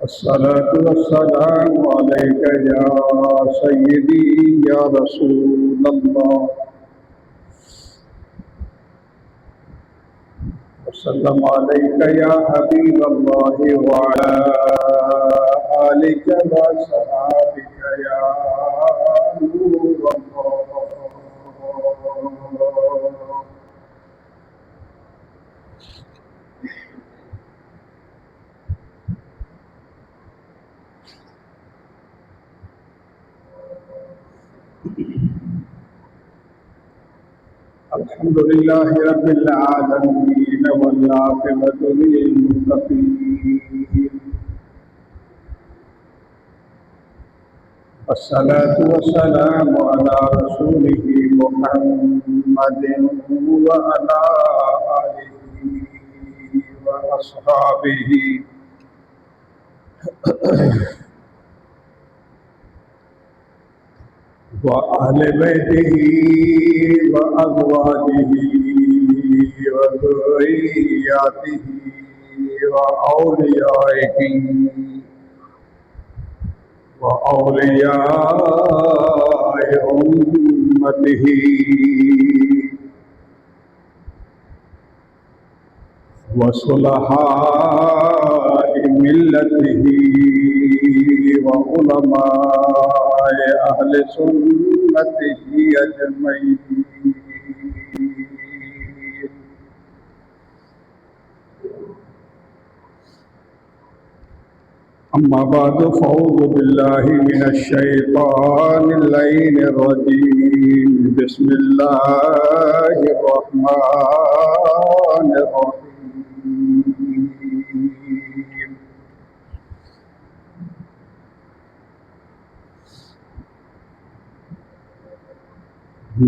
الصلاة والسلام عليك يا سيدي يا رسول الله وسلم عليك يا حبيب الله وعلى آلك وصحابك يا نور الله. الحمد لله رب العالمين والعاقبة للمتقين والصلاة والسلام على رسوله محمد وعلى آله وأصحابه وأهل بيته وأزواجه وذرياته وأوليائه وأولياء أمته وصلحاء ملته وعلماء أهل سنته أجمعين. أما بعد فأعوذ بالله من الشيطان اللعين الرجيم. بسم الله الرحمن الرحيم.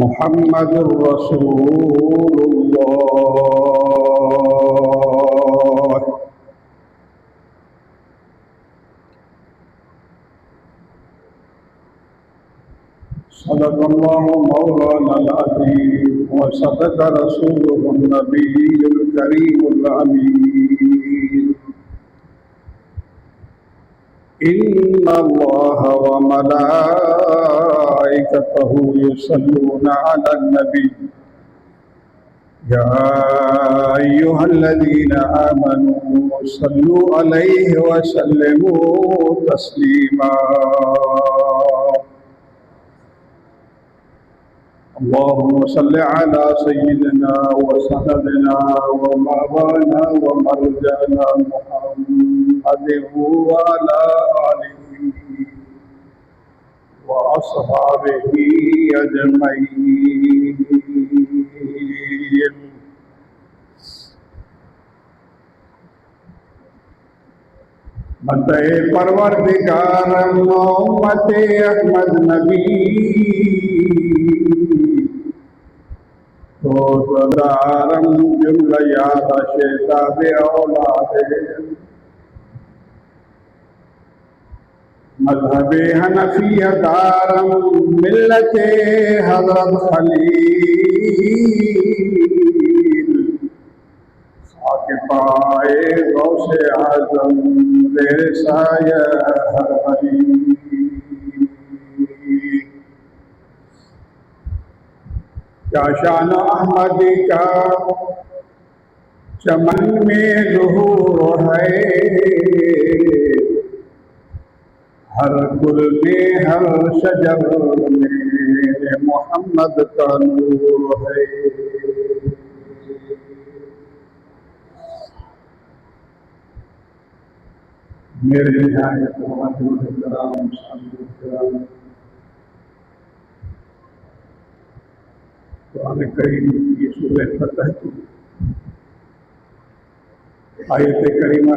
محمد رسول الله صدق الله مولانا العظيم وصدق رسوله النبي الكريم الأمين. إن الله وملائكته يصلون على النبي يا أيها الذين آمنوا صلوا عليه وسلموا تسليما. اللهم صل على سيدنا وسندنا ومولانا ومرجعنا محمد وعلى آله وأصحابه أجمعين. مدح پروردگار امت احمد نبی روزدارم جملہ یاد شیطاب اولاد مذہب حنفیہ دارم ملت حضرت خلیل خاک پائے غوث اعظم زیر سایہ ہر حبیب. کیا شان احمدی کا چمن میں ظہور ہے، ہر گل میں ہر شجر میں محمد کا نور ہے. میرے نہایت محترم کرام، قرآن کریم کی سورہ فتح کی آیت کریمہ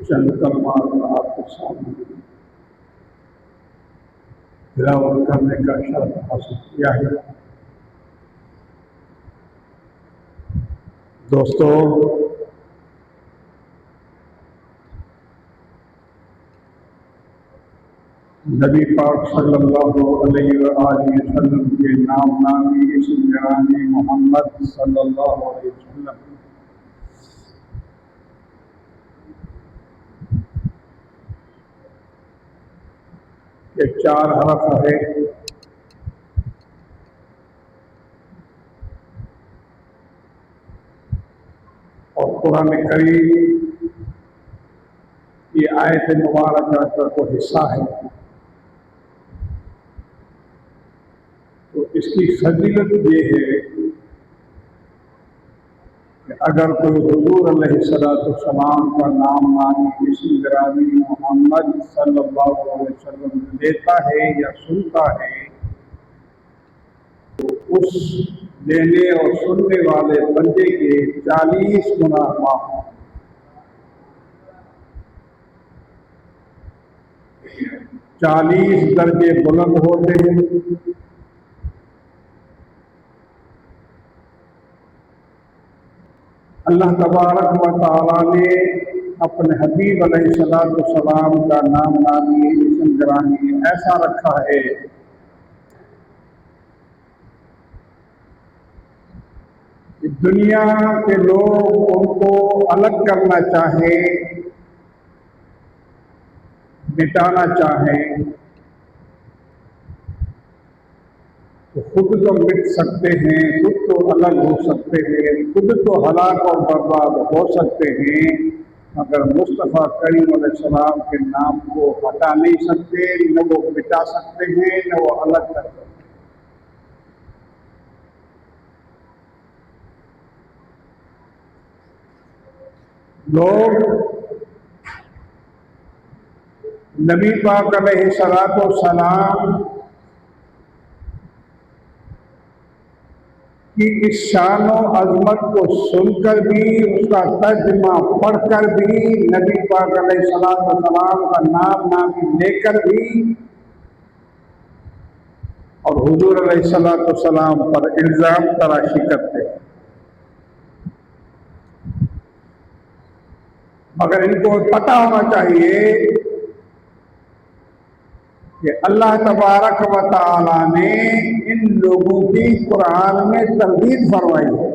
چند کلمات آپ کے سامنے تلاوت کرنے کا شرف حاصل کیا ہے. دوستو، نبی پاک صلی اللہ علیہ وآلہ وسلم کے نام نامی اسم گرامی محمد صلی اللہ علیہ وسلم کے 4 حرف ہے، اور قرآن کریم یہ آیت مبارکہ کا کو حصہ ہے، تو اس کی فضیلت یہ ہے کہ اگر کوئی حضور علیہ السلام کا نام نامی اسم گرامی محمد صلی اللہ علیہ وسلم لیتا ہے یا سنتا ہے، تو اس لینے اور سننے والے بندے کے 40 گناہ معاف ہیں۔ 40 درجے بلند ہوتے ہیں۔ اللہ تبارک و تعالی نے اپنے حبیب علیہ السلام کا نام نامی اسم گرامی ایسا رکھا ہے کہ دنیا کے لوگ ان کو الگ کرنا چاہیں، مٹانا چاہیں، تو خود تو مٹ سکتے ہیں، خود تو الگ ہو سکتے ہیں، خود تو ہلاک اور برباد ہو سکتے ہیں، مگر مصطفیٰ کریم علیہ السلام کے نام کو ہٹا نہیں سکتے، نہ وہ مٹا سکتے ہیں، نہ وہ الگ کر سکتے ہیں۔ لوگ نبی پاک علیہ السلام کی اس شان و عظمت کو سن کر بھی، اس کا ترجمہ پڑھ کر بھی، نبی پاک علیہ السلام کا نام نامی لے کر بھی، اور حضور علیہ السلام پر الزام تراشی کرتے ہیں، مگر ان کو پتہ ہونا چاہیے کہ اللہ تبارک و تعالی نے ان لوگوں کی قرآن میں تردید فرمائی ہے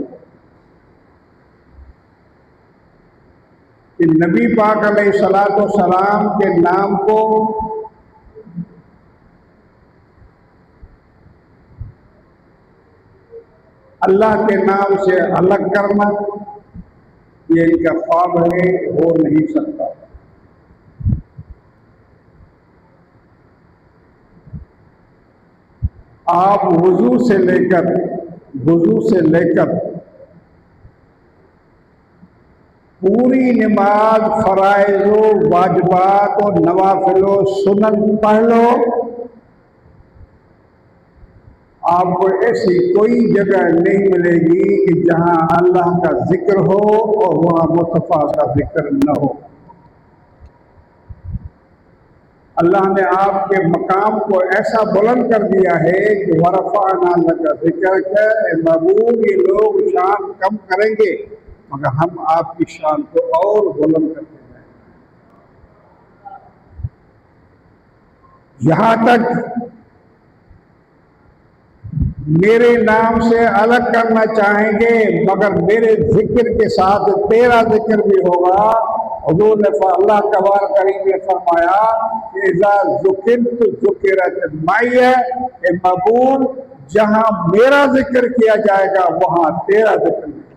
کہ نبی پاک علیہ السلام کے نام کو اللہ کے نام سے الگ کرنا یہ ان کا خواب ہے، ہو نہیں سکتا۔ آپ وضو سے لے کر پوری نماز، فرائض و واجبات و نوافل و سنن پڑھ لو، آپ کو ایسی کوئی جگہ نہیں ملے گی کہ جہاں اللہ کا ذکر ہو اور وہاں مصطفیٰ کا ذکر نہ ہو۔ اللہ نے آپ کے مقام کو ایسا بلند کر دیا ہے کہ ورفعنا لک ذکرک، اے محبوب یہ لوگ شان کم کریں گے مگر ہم آپ کی شان کو اور بلند کرتے ہیں، یہاں تک میرے نام سے الگ کرنا چاہیں گے مگر میرے ذکر کے ساتھ تیرا ذکر بھی ہوگا۔ حضور نے اللہ تبارک کریم نے فرمایا کہ اذا ذکرت ذکرت معی، اے محبوب جہاں میرا ذکر کیا جائے گا وہاں تیرا ذکر بھی ہوگا۔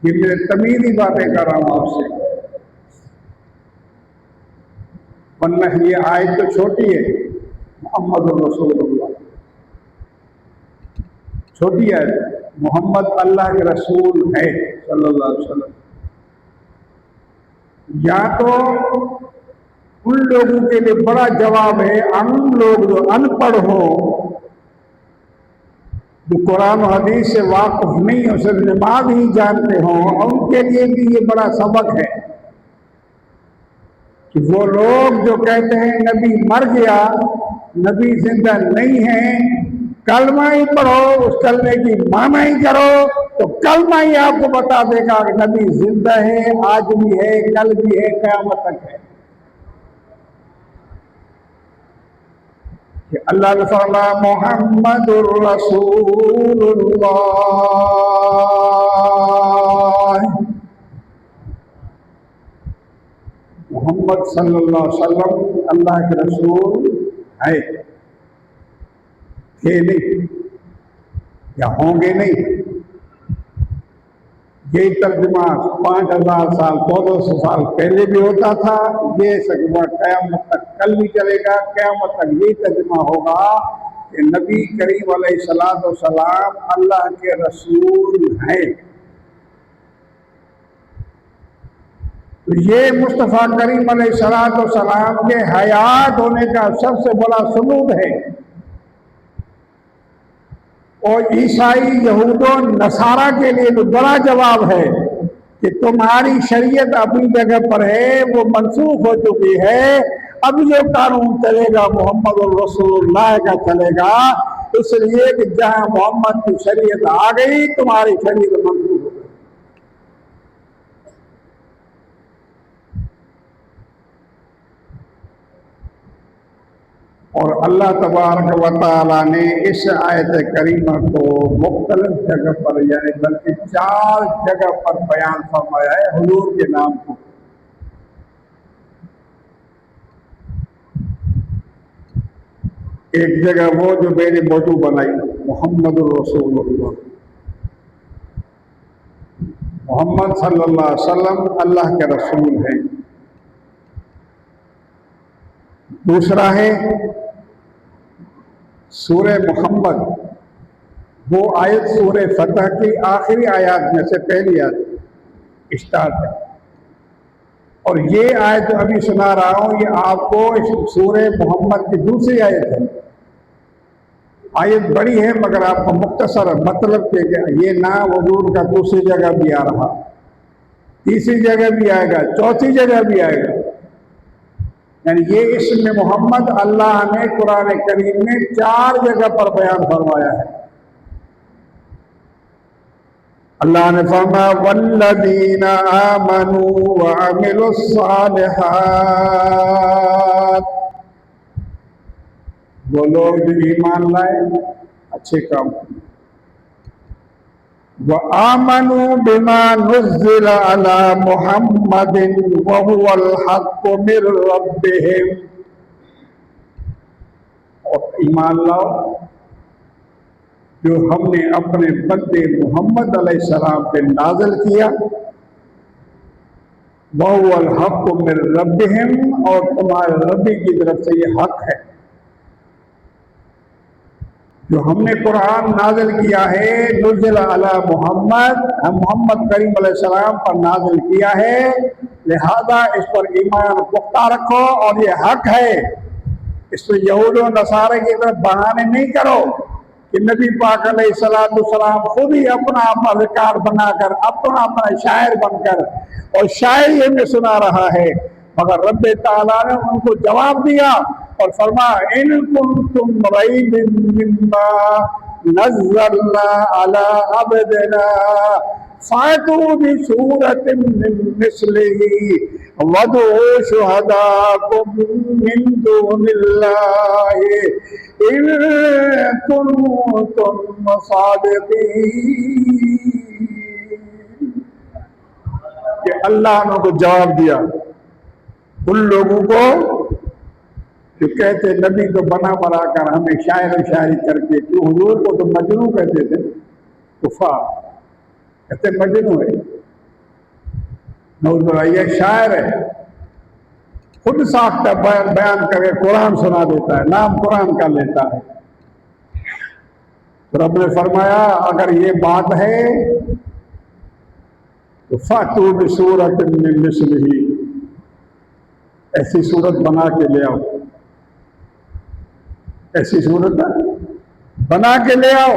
یہ میں تمیزی باتیں کر رہا ہوں آپ سے، ورنہ یہ آیت تو چھوٹی ہے، محمد رسول اللہ چھوٹی ہے، محمد اللہ کے رسول ہے صلی اللہ علیہ وسلم۔ یا تو ان لوگوں کے لیے بڑا جواب ہے، ان لوگ جو ان پڑھ ہو، جو قرآن و حدیث سے واقف نہیں ہو، صرف نماز ہی جانتے ہوں، ان کے لیے بھی یہ بڑا سبق ہے کہ وہ لوگ جو کہتے ہیں نبی مر گیا، نبی زندہ نہیں ہے، کلمہ ہی پڑھو، اس کلمے کی معنی ہی کرو، تو کلمہ ہی آپ کو بتا دے گا کہ نبی زندہ ہے، آج بھی ہے، کل بھی ہے، قیامت تک ہے۔ کہ اللہ نے فرمایا محمد الرسول اللہ، محمد صلی اللہ علیہ وسلم اللہ کے رسول ہے، تھے نہیں یا ہوں گے نہیں۔ یہی ترجمہ 5000 سال 1400 سال پہلے بھی ہوتا تھا، یہ ترجمہ قیامت تک کل بھی چلے گا، قیامت تک یہی ترجمہ ہوگا کہ نبی کریم علیہ السلام اللہ کے رسول ہیں۔ تو یہ مصطفیٰ کریم علیہ السلام کے حیات ہونے کا سب سے بڑا ثبوت ہے۔ اور عیسائی یہود و نصارہ کے لیے تو بڑا جواب ہے کہ تمہاری شریعت اپنی جگہ پر ہے، وہ منسوخ ہو چکی ہے، اب جو قانون چلے گا محمد الرسول اللہ کا چلے گا، اس لیے کہ جہاں محمد کی شریعت آ گئی تمہاری شریعت منسوخ ہو گئی۔ اور اللہ تبارک و تعالیٰ نے اس آیت کریمہ کو مختلف جگہ پر یعنی بلکہ 4 جگہ پر بیان فرمایا ہے حضور کے نام کو۔ ایک جگہ وہ جو میں نے موضوع بنائی محمد الرسول اللہ، محمد صلی اللہ علیہ وسلم اللہ کے رسول ہیں۔ دوسرا ہے سورہ محمد، وہ آیت سورہ فتح کی آخری آیات میں سے پہلی آیت اسٹارٹ ہے، اور یہ آیت جو ابھی سنا رہا ہوں یہ آپ کو سورہ محمد کی دوسری آیت ہے۔ آیت بڑی ہے مگر آپ کو مختصر مطلب کہ یہ نام حضور کا دوسری جگہ بھی آ رہا، تیسری جگہ بھی آئے گا، چوتھی جگہ بھی آئے گا، یعنی یہ اسم محمد اللہ نے قرآن کریم میں 4 جگہ پر بیان فرمایا ہے۔ اللہ نے فرمایا والذین آمنوا وعملوا الصالحات، وہ لوگ جو ایمان لائے اچھے کام کیے، وآمنوا بما نزل على محمد وهو الحق من ربهم، اور ایمان لاؤ جو ہم نے اپنے بندے محمد علیہ السلام پہ نازل کیا، وهو الحق من ربهم، اور تمہارے ربی کی طرف سے یہ حق ہے۔ جو ہم نے قرآن نازل کیا ہے نزل علی محمد، ہم محمد کریم علیہ السلام پر نازل کیا ہے، لہذا اس پر ایمان پختہ رکھو، اور یہ حق ہے۔ اس پر یہود و نصارہ کی طرف بہانے نہیں کرو کہ نبی پاک علیہ السلام خود ہی اپنا ذکار بنا کر اپنا شاعر بن کر اور شاعری ہمیں سنا رہا ہے، مگر رب تعالیٰ نے ان کو جواب دیا اور فرمایا ان کنتم ریب مما نزلنا علی عبدنا فاتوا بسورۃ من مثلہ وادعوا شہداءکم من دون اللہ ان کنتم صادقین۔ کہ اللہ نے کو جواب دیا ان لوگوں کو جو کہتے نبی تو بنا بنا کر ہمیں شاعر و شاعری کر کے، کیوں حضور کو تو مجنوں کہتے تھے کفار، کہتے مجنوں ہے، نعوذ باللہ یہ شاعر ہے، خود ساختہ بیان کر کے قرآن سنا دیتا ہے، نام قرآن کا لیتا ہے۔ تو رب نے فرمایا اگر یہ بات ہے تو فاتوا بسورۃ من مثلہ، ایسی صورت بنا کے لے آؤ، ایسی صورت بنا کے لے آؤ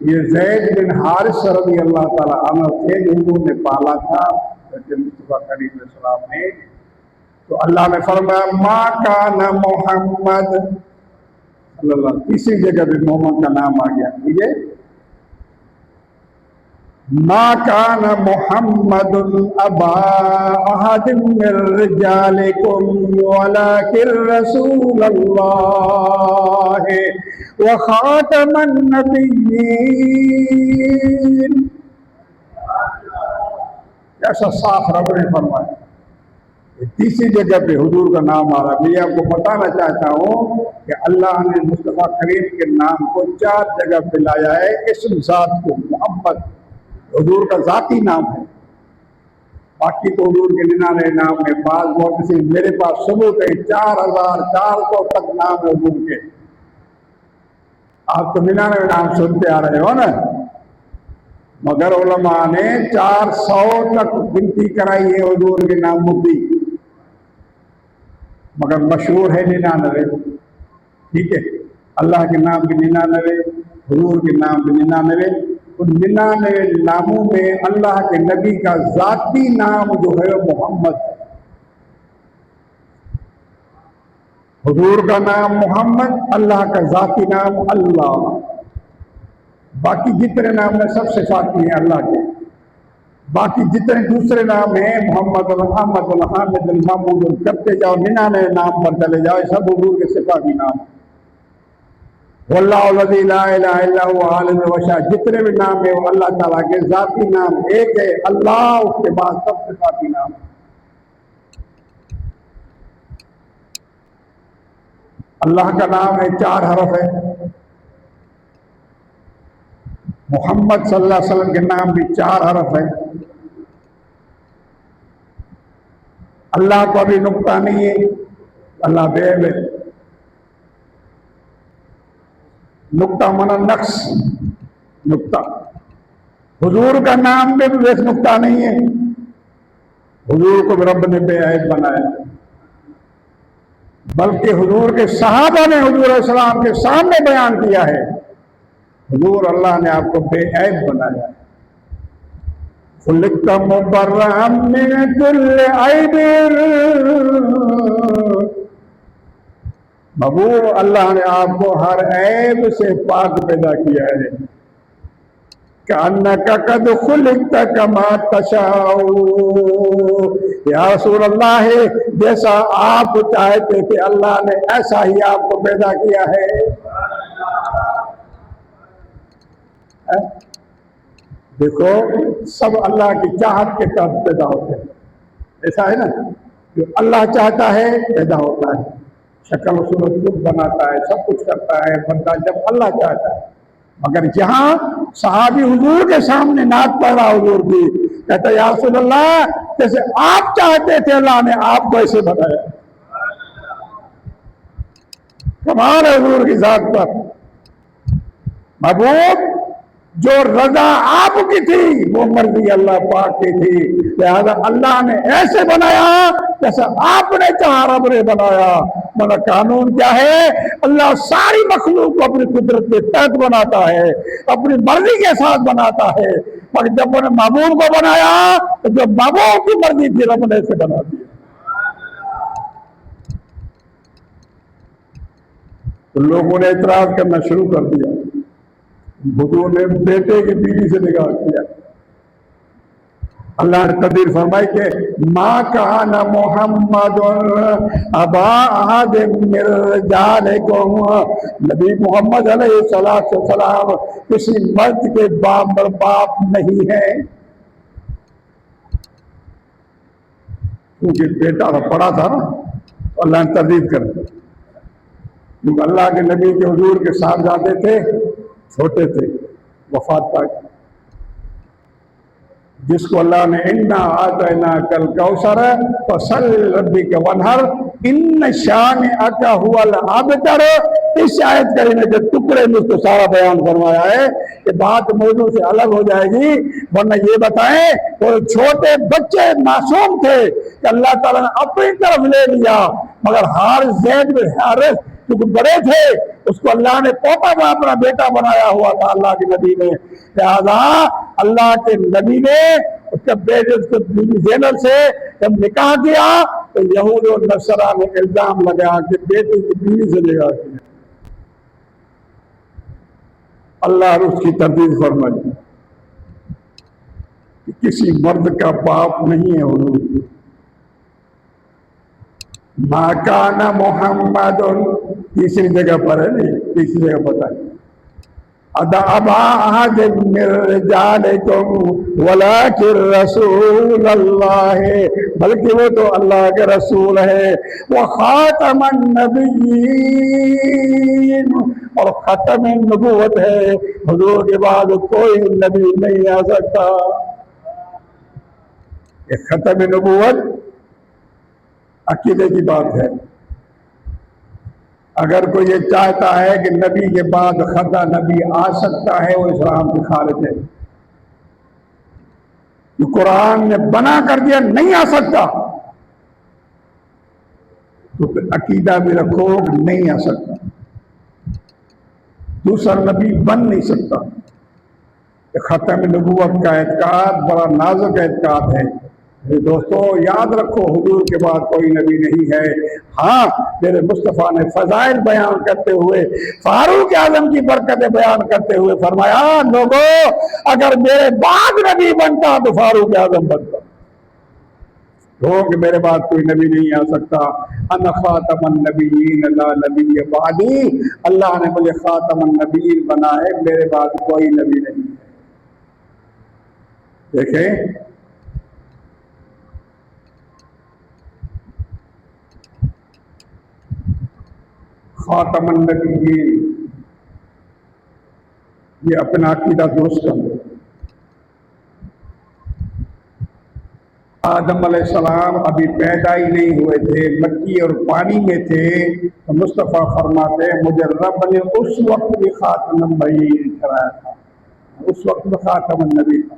یہ زید بن حارث رضی اللہ تعالیٰ عنہ تھے جو حضور نے پالا تھا مصطفیٰ کریم علیہ السلام نے. تو اللہ نے فرمایا ما کان محمد صلی اللہ علیہ وسلم. تیسری جگہ پہ محمد کا نام آ گیا. ٹھیک ہے. ما کان محمد ابا احد من رجالکم ولکن رسول اللہ وخاتم النبیین. ایسا صاف رب نے فرمایا. تیسری جگہ پہ حضور کا نام آ رہا. میں آپ کو بتانا چاہتا ہوں کہ اللہ نے مصطفیٰ کریم کے نام کو 4 جگہ پہ لایا ہے. اسم ذات کو محمد حضور کا ذاتی نام ہے. باقی تو حضور کے 99 نام ہے. بعض محدثین میرے پاس ثبوت ہے 4400 تک نام ہے حضور کے. آپ تو 99 نام سنتے آ رہے ہو نا, مگر علماء نے 400 تک گنتی کرائی ہے حضور کے نام مبی, مگر مشہور ہے 99. ٹھیک ہے. اللہ کے نام بھی 99, حضور کے نام بھی 99. ان 99 ناموں میں اللہ کے نبی کا ذاتی نام جو ہے محمد ہے. حضور کا نام محمد, اللہ کا ذاتی نام اللہ. باقی جتنے نام میں سب صفاتی ہیں اللہ کے. باقی جتنے دوسرے نام ہیں محمد الحمد الحامد المحمود کرتے جاؤ 99 نام پر چلے جاؤ, سب حضور کے صفاتی نام. واللہ الذی لا الہ الا هو عالم الغیب. جتنے بھی نام ہیں وہ اللہ تعالیٰ کے ذاتی نام ایک ہے اللہ, اس کے بعد سب صفاتی نام. اللہ کا نام ہے 4 حرف ہے. محمد صلی اللہ علیہ وسلم کے نام بھی 4 حرف ہے. اللہ کو ابھی نقطہ نہیں ہے, اللہ بے ہے. نقطہ منا نقص, نقطہ. حضور کا نام میں بھی ویسے نقطہ نہیں ہے. حضور کو رب نے بے عیب بنایا, بلکہ حضور کے صحابہ نے حضور علیہ السلام کے سامنے بیان کیا ہے حضور اللہ نے آپ کو بے عیب بنایا. خلقت مبرأ من کل عیب. محبوب اللہ نے آپ کو ہر عیب سے پاک پیدا کیا ہے. کأنک قد خلقت کما تشاء. یا رسول اللہ جیسا آپ چاہتے تھے اللہ نے ایسا ہی آپ کو پیدا کیا ہے. دیکھو سب اللہ کی چاہت کے تحت پیدا ہوتے ہیں. ایسا ہے نا, جو اللہ چاہتا ہے پیدا ہوتا ہے, شکل و صورت خود بناتا ہے, سب کچھ کرتا ہے بندہ جب اللہ چاہتا ہے. مگر جہاں صحابی حضور کے سامنے نعت پڑھ رہا حضور کی, کہتا ہے یا رسول اللہ جیسے آپ چاہتے تھے اللہ نے آپ کو ایسے بنایا. کمال ہے حضور کی ذات پر. محبوب جو رضا آپ کی تھی وہ مرضی اللہ پاک کی تھی, لہذا اللہ نے ایسے بنایا جیسا آپ نے چاہا رب نے بنایا. مگر قانون کیا ہے, اللہ ساری مخلوق کو اپنی قدرت کے تحت بناتا ہے, اپنی مرضی کے ساتھ بناتا ہے. مگر جب انہوں نے محبوب کو بنایا تو جو محبوب کی مرضی تھی رب نے ایسے بنا دیا. تو لوگوں نے اعتراض کرنا شروع کر دیا. حضور نے بیٹے کی بیوی سے نکاح کیا. اللہ نے تقدیر فرمائی کہ ما کان محمد ابا احد من رجالکم. نبی محمد علیہ السلام کسی مرد کے باپ نہیں ہے, کیونکہ بیٹا پڑا تھا نا. اللہ نے تردید کر دی, کیونکہ اللہ کے نبی کے حضور کے ساتھ جاتے تھے, چھوٹے تھے, وفات پا گئے. جس کو اللہ نے انا اعطیناک الکوثر فصل لربک وانحر ان شانئک هو الابتر. اس آیت کریمہ کے ٹکڑے میں اس کو سارا بیان فرمایا ہے کہ بات موضوع سے الگ ہو جائے گی. ورنہ یہ بتائیں وہ چھوٹے بچے معصوم تھے کہ اللہ تعالیٰ نے اپنی طرف لے لیا, مگر زید بن حارث کیونکہ بڑے تھے، اس کو اللہ نے پوتا میں اپنا بیٹا بنایا ہوا تھا اللہ کے نبی نے، لہذا اللہ کے نبی نے اس کے بیٹے کو بیوی زینب سے جب نکاح کیا تو یہود اور نصارہ نے الزام لگایا کہ بیٹے کی بیوی سے نکاح کیا۔ اللہ نے اس کی تردید فرمائی کہ کسی مرد کا باپ نہیں ہے حضور، ما کان محمد، تیسری جگہ پر ہے، نہیں تیسری جگہ پتہ ہے، ابا احد من رجالکم ولکن رسول اللہ، بلکہ وہ تو اللہ کے رسول ہے، وہ خاتم النبیین، اور ختم نبوت ہے، حضور کے بعد کوئی نبی نہیں آ سکتا۔ یہ ختم نبوت عقیدے کی بات ہے۔ اگر کوئی یہ چاہتا ہے کہ نبی کے بعد خدا نبی آ سکتا ہے، وہ اسلام کی خارج ہے۔ جو قرآن نے بنا کر دیا نہیں آ سکتا، تو پھر عقیدہ بھی رکھو کہ نہیں آ سکتا، دوسرا نبی بن نہیں سکتا۔ ختم نبوت کا اعتقاد بڑا نازک اعتقاد ہے۔ دوستو یاد رکھو، حضور کے بعد کوئی نبی نہیں ہے۔ ہاں، میرے مصطفیٰ نے فضائل بیان کرتے ہوئے، فاروق اعظم کی برکتیں بیان کرتے ہوئے فرمایا، لوگو اگر میرے بعد نبی بنتا تو فاروق اعظم بنتا، لوگ میرے بعد کوئی نبی نہیں آ سکتا۔ انا خاتم النبیین لا نبی بعدی، اللہ نے مجھے خاتم النبیین بنا ہے، میرے بعد کوئی نبی نہیں ہے۔ دیکھیں خاتم النبیین، یہ اپنا عقیدہ درست کر لو۔ آدم علیہ السلام ابھی پیدا ہی نہیں ہوئے تھے، مٹی اور پانی میں تھے، تو مصطفیٰ فرماتے ہیں مجھے رب نے اس وقت بھی خاتم النبیین کرایا تھا، اس وقت بھی خاتم النبی تھا۔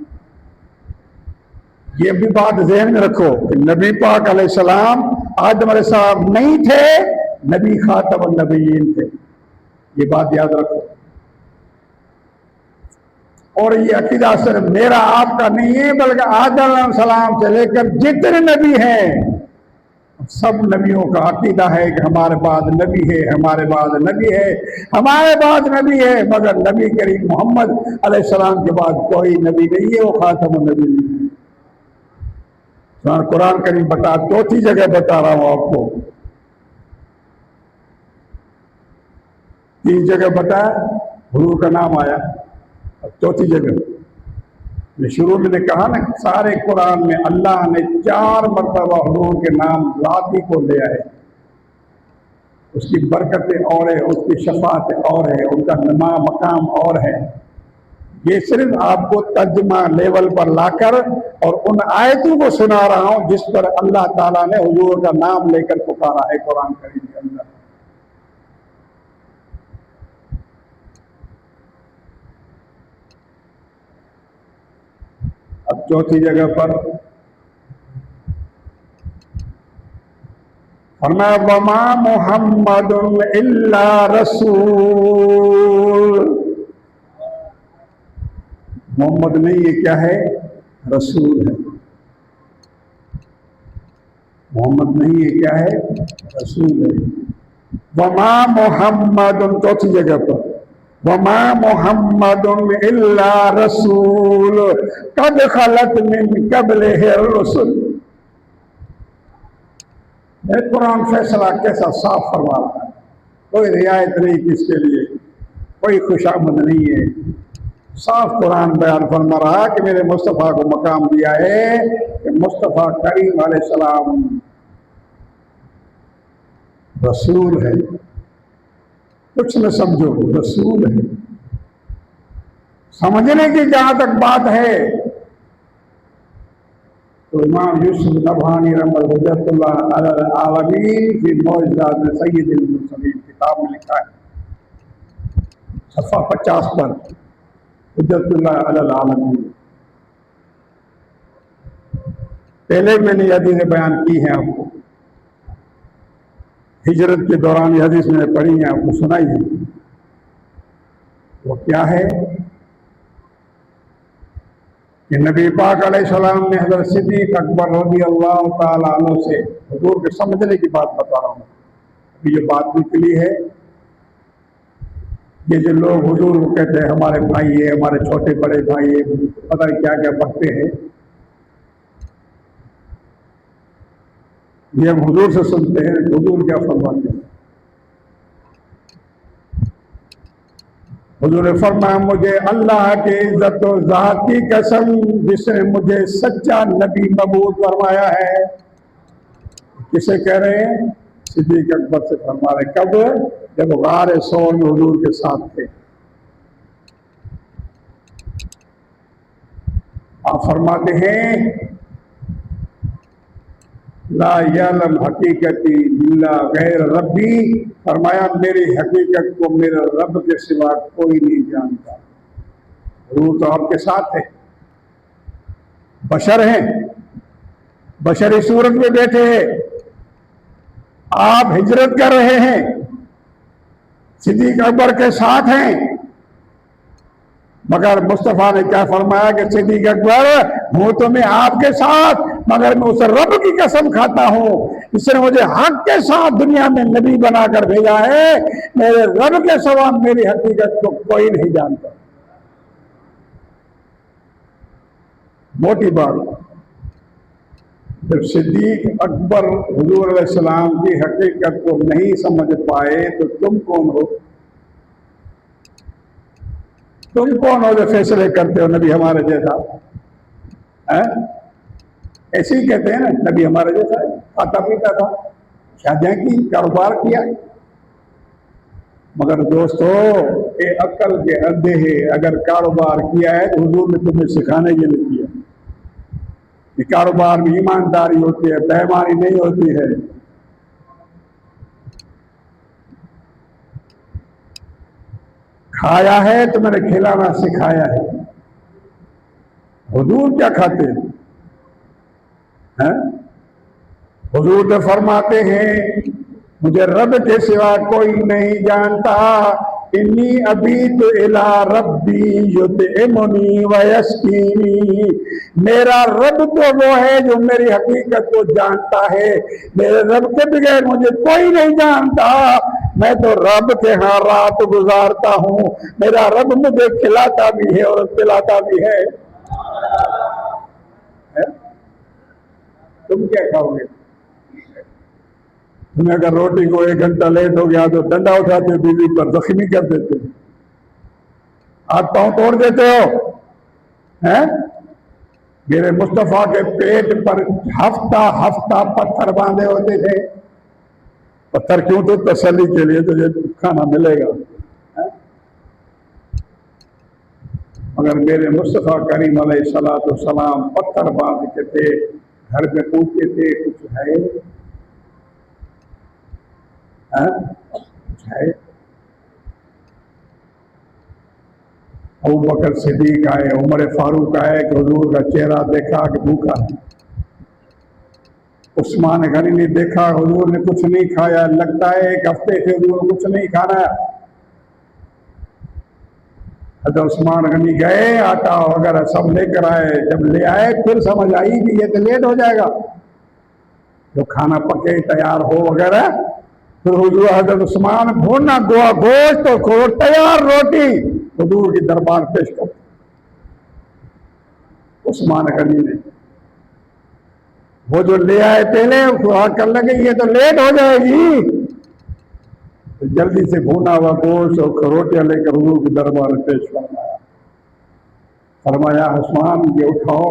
یہ بھی بات ذہن میں رکھو کہ نبی پاک علیہ السلام آدم علیہ السلام نہیں تھے، نبی خاتم النبیین تھے، یہ بات یاد رکھو۔ اور یہ عقیدہ صرف میرا آپ کا نہیں ہے، بلکہ آدم علیہ السلام سے لے کر جتنے نبی ہیں سب نبیوں کا عقیدہ ہے کہ ہمارے بعد نبی ہے، ہمارے بعد نبی ہے، ہمارے بعد نبی ہے، مگر نبی کریم محمد علیہ السلام کے بعد کوئی نبی نہیں ہے، وہ خاتم النبی نہیں ہے۔ قرآن کریم بتا، چوتھی جگہ بتا رہا ہوں آپ کو، تین جگہ بتایا حضور کا نام آیا، چوتھی جگہ شروع میں نے کہا نا، سارے قرآن میں اللہ نے 4 مرتبہ حضور کے نام ذاتی کو لیا ہے، اس کی برکتیں اور ہے، اس کی شفاعتیں اور ہے، ان کا مقام اور ہے۔ یہ صرف آپ کو ترجمہ لیول پر لا کر اور ان آیتوں کو سنا رہا ہوں جس پر اللہ تعالیٰ نے حضور کا نام لے کر پکارا ہے قرآن کریم کے اندر۔ اب چوتھی جگہ پر فرمایا وما محمد الا رسول، محمد نہیں، یہ کیا ہے؟ رسول ہے۔ محمد نہیں، یہ کیا ہے؟ رسول ہے۔ وما محمد، چوتھی جگہ پر وما محمد الا رسول قد خلت من قبلہ الرسل۔ قرآن فیصلہ کیسا صاف فرما رہا ہے، کوئی رعایت نہیں کس کے لیے، کوئی خوشامد نہیں ہے، صاف قرآن بیان فرما رہا کہ میرے مصطفیٰ کو مقام دیا ہے کہ مصطفیٰ کریم علیہ السلام رسول ہے، کچھ نہ سمجھو، رسول ہے۔ سمجھنے کی جہاں تک بات ہے تو امام یوسف نبہانی رحمۃ حجت اللہ علی العالمین فی معجزات سید المرسلین کتاب میں لکھا ہے، صفحہ 50 پر، حجت اللہ علی العالمین۔ پہلے میں نے یہ حدیثیں بیان کی ہیں آپ کو، ہجرت کے دوران یہ حدیث میں نے پڑھی ہے، آپ کو سنائی ہے۔ وہ کیا ہے کہ نبی پاک علیہ السلام نے حضرت صدیق اکبر رضی اللہ تعالیٰ عنہ سے، حضور کے سمجھنے کی بات بتا رہا ہوں، ابھی یہ بات نکلی ہے، یہ جو لوگ حضور کو کہتے ہیں ہمارے بھائی ہیں، ہمارے چھوٹے بڑے بھائی ہیں، پتہ نہیں کیا کیا پڑھتے ہیں، یہ ہم حضور سے سنتے ہیں، حضور کیا فرماتے ہیں۔ حضور نے فرمایا مجھے اللہ کے عزت و ذات کی قسم جس نے مجھے سچا نبی مبعوث فرمایا ہے۔ کسے کہہ رہے ہیں؟ صدیق اکبر سے فرما رہے۔ کب؟ جب غار ثور میں حضور کے ساتھ تھے۔ آپ فرماتے ہیں لا یعلم حقیقتی الا غیر ربی، فرمایا میری حقیقت کو میرے رب کے سوا کوئی نہیں جانتا۔ حضور تو آپ کے ساتھ ہے، بشر ہیں، بشری صورت میں بیٹھے ہیں، آپ ہجرت کر رہے ہیں، صدیق اکبر کے ساتھ ہیں، مگر مصطفیٰ نے کیا فرمایا کہ صدیق اکبر ہوں تو میں آپ کے ساتھ، مگر میں اس رب کی قسم کھاتا ہوں جس نے مجھے حق کے ساتھ دنیا میں نبی بنا کر بھیجا ہے، میرے رب کے سوا میری حقیقت کو کوئی نہیں جانتا۔ موٹی بات، جب صدیق اکبر حضور علیہ السلام کی حقیقت کو نہیں سمجھ پائے تو تم کون ہو؟ تم کون ہو جو فیصلے کرتے ہو نبی ہمارے جیسا؟ ایسے ہی کہتے ہیں نا نبی ہمارے جیسا ہے، کھاتا پیتا تھا، شادیاں کی، کاروبار کیا، مگر دوستو اے عقل کے اندھے ہے، اگر کاروبار کیا ہے تو حضور نے تمہیں سکھانے کے لیے کیا کہ کاروبار میں ایمانداری ہوتی ہے، بےایمانی نہیں ہوتی ہے۔ کھایا ہے تو میں نے کھلانا سکھایا ہے۔ حضور کیا کھاتے ہیں؟ حضور تو فرماتے ہیں مجھے رب کے سوا کوئی نہیں جانتا، انی ابیت الی ربی یطعمنی ویسقینی، میرا رب تو وہ ہے جو میری حقیقت کو جانتا ہے، میرے رب کے بغیر مجھے کوئی نہیں جانتا، میں تو رب کے ہاں رات گزارتا ہوں، میرا رب مجھے کھلاتا بھی ہے اور پلاتا بھی ہے۔ تم کیا کھاؤ گے؟ تمہیں اگر روٹی کو 1 گھنٹہ لیٹ ہو گیا تو ڈنڈا اٹھاتے بیوی پر زخمی کر دیتے، ہاتھ پاؤں توڑ دیتے ہو۔ میرے مصطفیٰ کے پیٹ پر ہفتہ ہفتہ پتھر باندھے ہوتے تھے۔ پتھر کیوں؟ تو تسلی کے لیے تجھے کھانا ملے گا، مگر میرے مصطفیٰ کریم علیہ السلام پتھر باندھ کے تھے، گھر پہ پوچھتے تھے کچھ ہے؟ کچھ ہے؟ ابو بکر صدیق آئے، عمر فاروق آئے کہ حضور کا چہرہ دیکھا کہ بھوکا، عثمان غنی نے دیکھا حضور نے کچھ نہیں کھایا، لگتا ہے 1 ہفتے سے حضور کچھ نہیں کھانا۔ حضرت عثمان غنی گئے، آٹا وغیرہ سب لے کر آئے، جب لے آئے پھر سمجھ آئی کہ یہ تو لیٹ ہو جائے گا، جو کھانا پکے تیار ہو وغیرہ، پھر حضور حضرت عثمان بھونا گوشت اور تیار روٹی حضور کی دربار پیش کر، عثمان غنی نے وہ جو لے آئے پہلے کر لگے یہ تو لیٹ ہو جائے گی، جلدی سے بھونا ہوا گوشت اور روٹیاں لے کر حضور کی دربار میں پیش فرمایا۔ فرمایا عثمان یہ اٹھاؤ،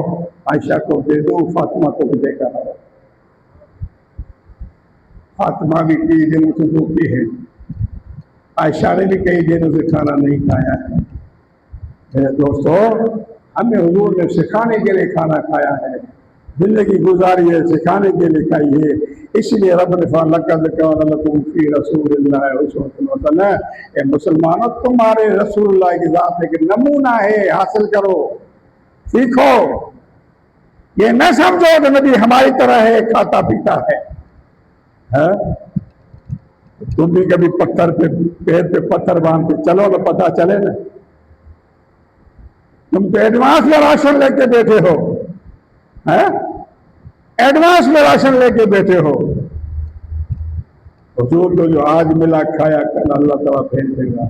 عائشہ کو دے دو، فاطمہ کو بھی دے کر آؤ۔ فاطمہ بھی کئی دنوں سے بھوکی ہے، عائشہ نے بھی کئی دنوں سے کھانا نہیں کھایا ہے۔ میرے دوستو ہمیں حضور نے سکھانے کے لیے کھانا کھایا ہے، زندگی گزاری ہے سکھانے کے لیے کھائی ہے، اس لیے رب نے فرمایا لقد کان لکم فی رسول اللہ اسوۃ حسنہ، اے مسلمانوں تمہارے رسول اللہ کی ذات ایک نمونہ ہے، حاصل کرو، سیکھو، یہ نہ سمجھو کہ نبی ہماری طرح ہے کھاتا پیتا ہے۔ تم بھی کبھی پتھر پہ پیر پہ پتھر باندھ کے چلو نا، پتہ چلے نا۔ تم تو ایڈوانس میں راشن لے کے بیٹھے ہو، ایڈوانس میں راشن لے کے بیٹھے ہو۔ حضور کو جو آج ملا کھایا کل اللہ تعالیٰ بھیج دے گا۔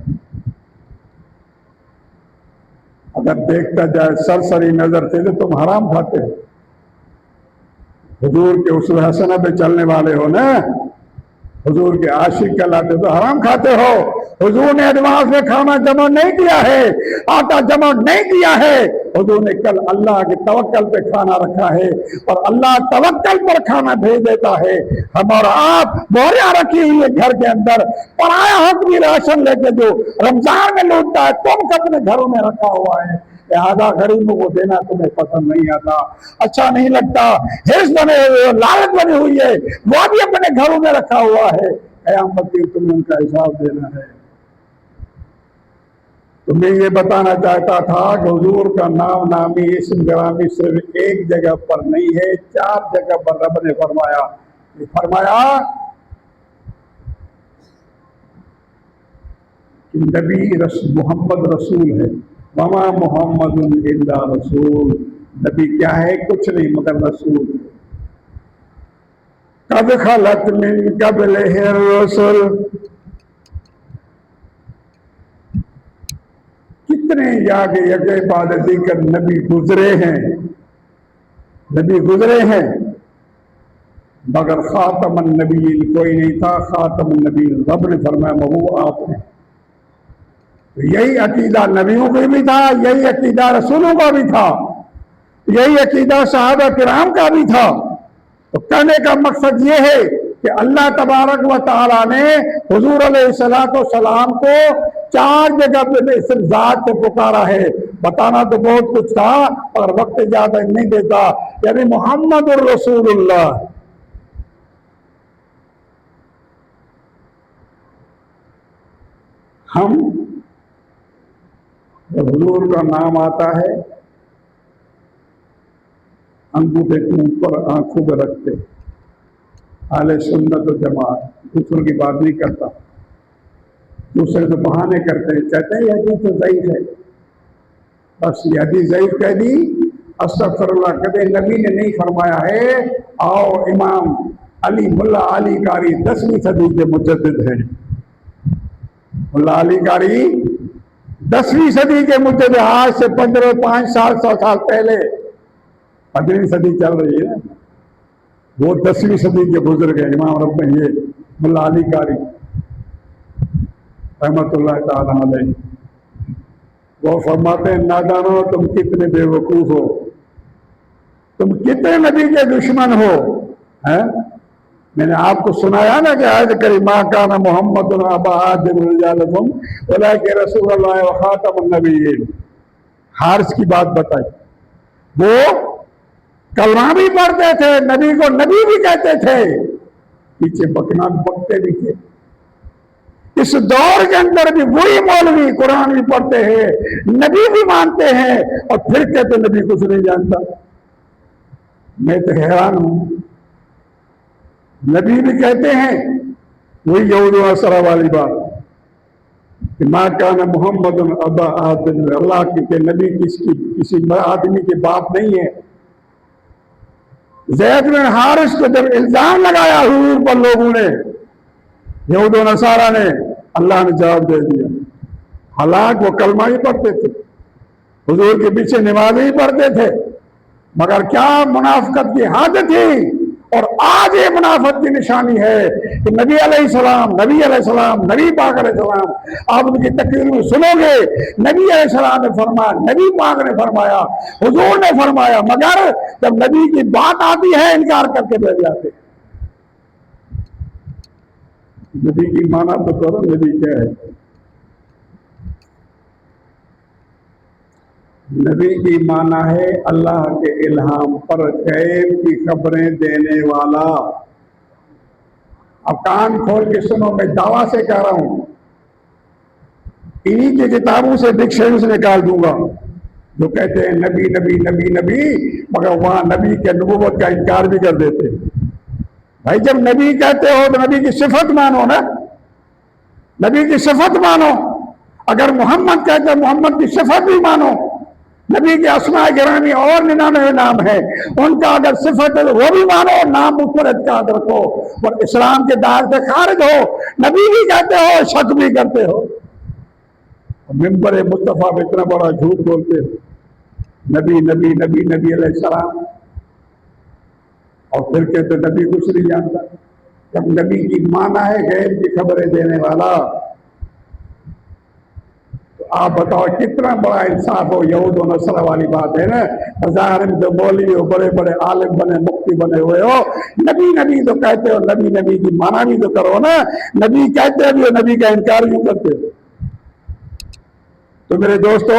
اگر دیکھتا جائے سرسری نظر سے تو تم حرام کھاتے ہو، حضور کے اسوہ حسنہ پہ چلنے والے ہو نا، حضور کے عاشق کہلاتے تو حرام کھاتے ہو۔ حضور نے ایڈوانس میں کھانا جمع نہیں کیا ہے، آٹا جمع نہیں کیا ہے، حضور نے کل اللہ کے توکل پہ کھانا رکھا ہے، اور اللہ توکل پر کھانا بھیج دیتا ہے۔ ہم اور آپ بوریاں رکھی ہوئی ہے گھر کے اندر، پرایا حکمی راشن لے کے جو رمضان میں لوٹتا ہے، تم کو اپنے گھروں میں رکھا ہوا ہے، لہذا غریبوں کو دینا تمہیں پسند نہیں آتا، اچھا نہیں لگتا، حرص بنے ہوئے، لالچ بنی ہوئی ہے، وہ بھی اپنے گھروں میں رکھا ہوا ہے، قیامت کے تمہیں ان کا حساب دینا ہے۔ تو میں یہ بتانا چاہتا تھا کہ حضور کا نام نامی اسم گرامی صرف ایک جگہ پر نہیں ہے، 4 جگہ پر رب نے فرمایا کہ نبی محمد رسول ہے، وما محمد الا رسول، نبی کیا ہے؟ کچھ نہیں مگر رسول۔ قد خلت من قبلہ الرسل، کتنے یاگے یگے بعد ذکر نبی گزرے ہیں، مگر خاتم النبیین کوئی نہیں تھا۔ خاتم النبیین رب نے فرمایا محبوب آپ نے۔ یہی عقیدہ نبیوں کا بھی تھا، یہی عقیدہ رسولوں کا بھی تھا، یہی عقیدہ صحابہ کرام کا بھی تھا۔ تو کہنے کا مقصد یہ ہے کہ اللہ تبارک و تعالیٰ نے حضور علیہ السلام کو 4 جگہ پہ صرف ذات سے پکارا ہے۔ بتانا تو بہت کچھ تھا اور وقت زیادہ نہیں دیتا، یعنی محمد الرسول اللہ۔ ہم جب حضور کا نام آتا ہے انگوٹھے کے اوپر آنکھوں پہ رکھتے، اہل سنت و جماعت، دوسروں کی بات نہیں کرتا، دوسرے تو بہانے کرتے ہیں، کہتے ہیں یہ حدیث تو ضعیف ہے، بس یہ حدیث ضعیف کہہ دی، استغفر اللہ، کہتے نبی نے نہیں فرمایا ہے۔ آؤ امام علی ملا علی قاری 10ویں صدی کے مجدد ہیں، ملا علی قاری 10ویں صدی کے مجدد، آج سے 500 سال پہلے 15ویں صدی چل رہی ہے، وہ 10ویں صدی کے بزرگ ہیں امام رب یہ ملا علی قاری رحمت اللہ تعالیٰ علیہ۔ وہ فرماتے ہیں نادانو تم کتنے بے وقوف ہو، تم کتنے نبی کے دشمن ہو۔ میں نے آپ کو سنایا نا کہ آیت کریمہ کان محمد ابا احد من رجالکم ولکن رسول اللہ وخاتم النبیین، حارث کی بات بتائی، وہ کلمہ بھی پڑھتے تھے، نبی کو نبی بھی کہتے تھے، پیچھے بکنا بکتے بھی تھے۔ اس دور کے اندر بھی وہی مولوی قرآن بھی پڑھتے ہیں، نبی بھی مانتے ہیں، اور پھر کہتے نبی کچھ نہیں جانتا۔ میں تو حیران ہوں، نبی بھی کہتے ہیں وہی یہود و نصارہ والی بات کہ ما کان محمد ابا احد، اللہ کے نبی کسی آدمی کے باپ نہیں ہے۔ زید بن حارث کو جب الزام لگایا حضور پر لوگوں نے، یہود و نصارہ نے، اللہ نے جواب دے دیا، حالانکہ وہ کلمہ ہی پڑھتے تھے، حضور کے پیچھے نماز ہی پڑھتے تھے، مگر کیا منافقت کی حد تھی۔ اور آج یہ منافقت کی نشانی ہے کہ نبی علیہ السلام، نبی پاک علیہ السلام، آپ ان کی تقریر میں سنو گے، نبی علیہ السلام نے فرمایا، نبی پاک نے فرمایا، حضور نے فرمایا، مگر جب نبی کی بات آتی ہے انکار کر کے بیٹھ جاتے ہیں۔ نبی کی مانا تو کرو، نبی کیا ہے؟ نبی کی مانا ہے اللہ کے الہام پر غیب کی خبریں دینے والا۔ اب کان کھول کے سنو، میں دعویٰ سے کہہ رہا ہوں، انہی کی کتابوں سے ڈکشنری سے نکال دوں گا جو کہتے ہیں نبی نبی نبی نبی، مگر وہاں نبی کے نبوت کا انکار بھی کر دیتے ہیں۔ بھائی جب نبی کہتے ہو تو نبی کی صفت مانو نا، نبی کی صفت مانو، اگر محمد کہتے محمد کی صفت بھی مانو، نبی کے اسماء گرامی اور 99 نام ہے، ان کا اگر صفت ہے وہ بھی مانو، نام اس پر اعتقاد رکھو، اور اسلام کے دائر سے خارج ہو، نبی بھی کہتے ہو، شک بھی کرتے ہو، ممبر مصطفیٰ میں اتنا بڑا جھوٹ بولتے ہو، نبی نبی نبی نبی علیہ السلام، اور پھر کہتے نبی کچھ نہیں جانتا۔ جب نبی کی معنی ہے غیب کی خبریں دینے والا، تو آپ بتاؤ کتنا بڑا انصاف ہو، یہود و نصارہ والی بات ہے نا۔ ہزار جو مولوی ہو، بڑے بڑے عالم بنے، مفتی بنے ہوئے ہو، نبی نبی تو کہتے ہو، نبی نبی کی معنی بھی تو کرو نا، نبی کہتے بھی ہو، نبی کا انکار کیوں کرتے ہو؟ تو میرے دوستو،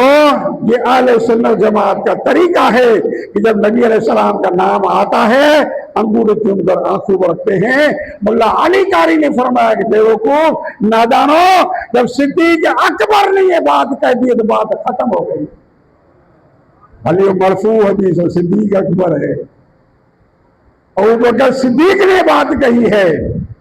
یہ اہل سنت جماعت کا طریقہ ہے کہ جب نبی علیہ السلام کا نام آتا ہے انگور چوم کر آنسو برستے ہیں۔ ملا علی قاری نے فرمایا کہ بیوقوف نادانو، جب صدیق اکبر نے یہ بات کہہ دی تو بات ختم ہو گئی۔ علی مرفوع حدیث صدیق اکبر ہے، ابوبکر صدیق نے بات کہی ہے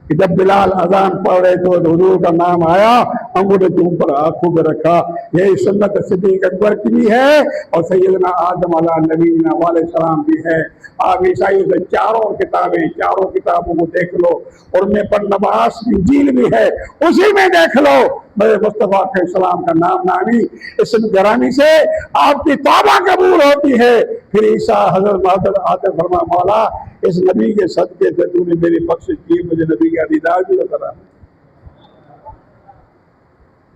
کہ جب بلال اذان پڑھ رہے تو حضور کا نام آیا، انگوٹھے چوم پر آنکھوں پہ رکھا۔ یہی سنت صدیق اکبر کی بھی ہے، اور سیدنا آدم علیہ نبینا علیہ السلام بھی ہے۔ آپ عیسائیوں سے چاروں کتابوں کو دیکھ لو، اور میں پر نباس انجیل بھی ہے، اسی میں دیکھ لو میرے مصطفیٰ علیہ السلام کا نام نامی اسم گرامی سے آپ کی توبہ قبول ہوتی ہے۔ پھر عیسیٰ حضرت محمد آتے فرما مولا اس نبی کے صدقے سے تو نے میری بخشش کی، مجھے نبی کا دیدار بھی کرا۔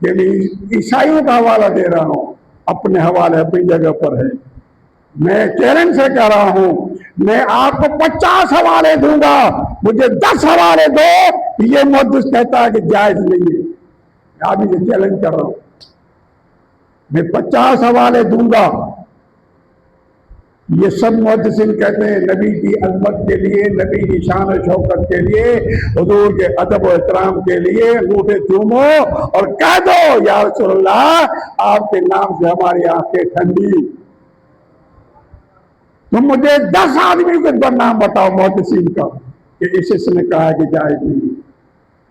یعنی عیسائیوں کا حوالہ دے رہا ہوں، اپنے حوالے اپنی جگہ پر ہے۔ میں چیلنج سے کہہ رہا ہوں، میں آپ کو 50 حوالے دوں گا، مجھے 10 حوالے دو، یہ محدث کہتا ہے کہ جائز نہیں ہے، آپ اسے چیلنج کر رہا ہوں، میں 50 حوالے دوں گا۔ یہ سب محدثین کہتے ہیں نبی کی عظمت کے لیے، نبی کی شان و شوکت کے لیے، حضور کے ادب و احترام کے لیے انگوٹھے چومو اور کہہ دو یا رسول اللہ آپ کے نام سے ہماری آنکھیں ٹھنڈی۔ تم مجھے 10 آدمی کے نام بتاؤ محدثین کا کہ اس نے کہا کہ جائز نہیں،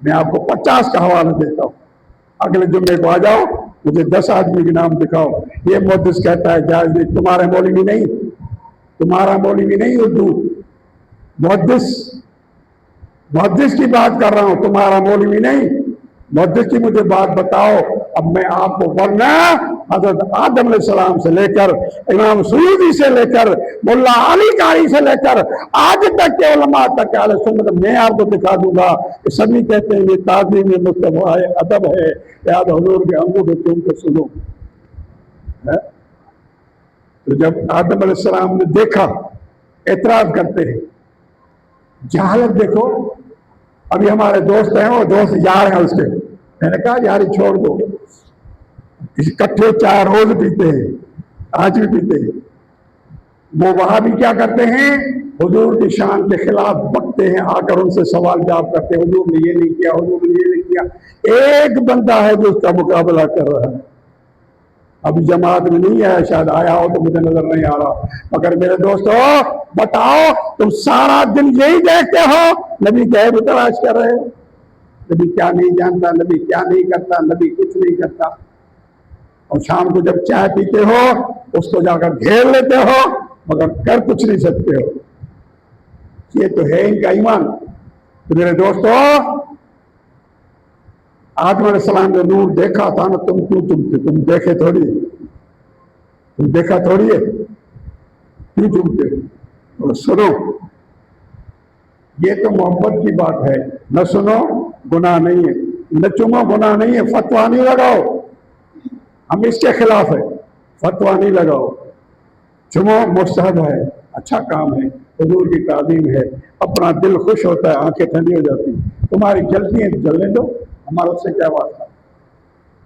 میں آپ کو 50 کا حوالہ دیتا ہوں، اگلے جمعے کو آ جاؤ مجھے 10 آدمی کے نام دکھاؤ۔ یہ محدث کہتا ہے جائز نہیں، تمہارے مولوی نہیں، تمہارا مولوی نہیں، اردو محدث کی بات کر رہا ہوں، تمہارا مولوی نہیں، محدث کی مجھے بات بتاؤ۔ اب میں آپ کو ورنہ حضرت آدم علیہ السلام سے لے کر امام سیوطی سے لے کر ملا علی قاری سے لے کر آج تک کے علماء تک اہل سنت میں آپ کو دکھا دوں گا کہ سبھی کہتے ہیں یہ تعظیم مصطفیٰ ہے، ادب ہے، یاد حضور کے انگوٹھے چوم کے سنو۔ تو جب آدم علیہ السلام نے دیکھا، اعتراض کرتے ہیں، جہالت دیکھو۔ ابھی ہمارے دوست ہیں، وہ دوست یار ہیں اس کے، میں نے کہا یاری چھوڑ دو، اکٹھے چائے روز پیتے ہیں، آج بھی پیتے ہیں۔ وہ وہاں بھی کیا کرتے ہیں، حضور کی شان کے خلاف بکتے ہیں، آ کر ان سے سوال جواب کرتے ہیں، حضور نے یہ نہیں کیا، حضور نے یہ نہیں کیا۔ ایک بندہ ہے جو اس کا مقابلہ کر رہا ہے، ابھی جماعت میں نہیں آیا، شاید آیا ہو تو مجھے نظر نہیں آ رہا۔ مگر میرے دوستو بتاؤ، تم سارا دن یہی دیکھتے ہو نبی کیا ہے تلاش کر رہے ہو، نبی کیا نہیں جانتا، نبی کیا نہیں کرتا، نبی کچھ نہیں کرتا، اور شام کو جب چائے پیتے ہو اس کو جا کر گھیر لیتے ہو مگر کر کچھ نہیں سکتے ہو۔ یہ تو ہے ان کا ایمان۔ تو میرے دوستو آدم علیہ السلام نے نور دیکھا تھا نا، تم کیوں چمتے؟ تم دیکھے تھوڑی، تم دیکھا تھوڑی ہے، کیوں چمتے؟ اور سنو، یہ تو محبت کی بات ہے، نہ سنو گناہ نہیں ہے، نہ چمو گناہ نہیں ہے، فتویٰ نہیں لگاؤ، ہم اس کے خلاف ہے، فتویٰ نہیں لگاؤ، چمو مستحب ہے، اچھا کام ہے، حضور کی تعظیم ہے، اپنا دل خوش ہوتا ہے، آنکھیں ٹھنڈی ہو جاتی، تمہاری جلتی ہیں جلنے دو، ہمارا اس سے کیا واسطہ۔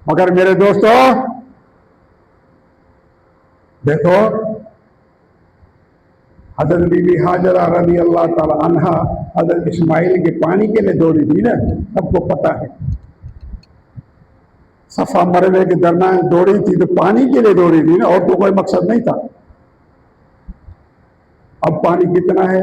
مگر میرے دوستو دیکھو، حضرت بی بی حاجرہ رضی اللہ تعالی عنہا حضرت اسماعیل کے پانی کے لیے دوڑی تھی نا، سب کو پتا ہے، صفا مروے کے درمیان دوڑی تھی تو پانی کے لیے دوڑی تھی نا، اور تو کوئی مقصد نہیں تھا۔ اب پانی کتنا ہے؟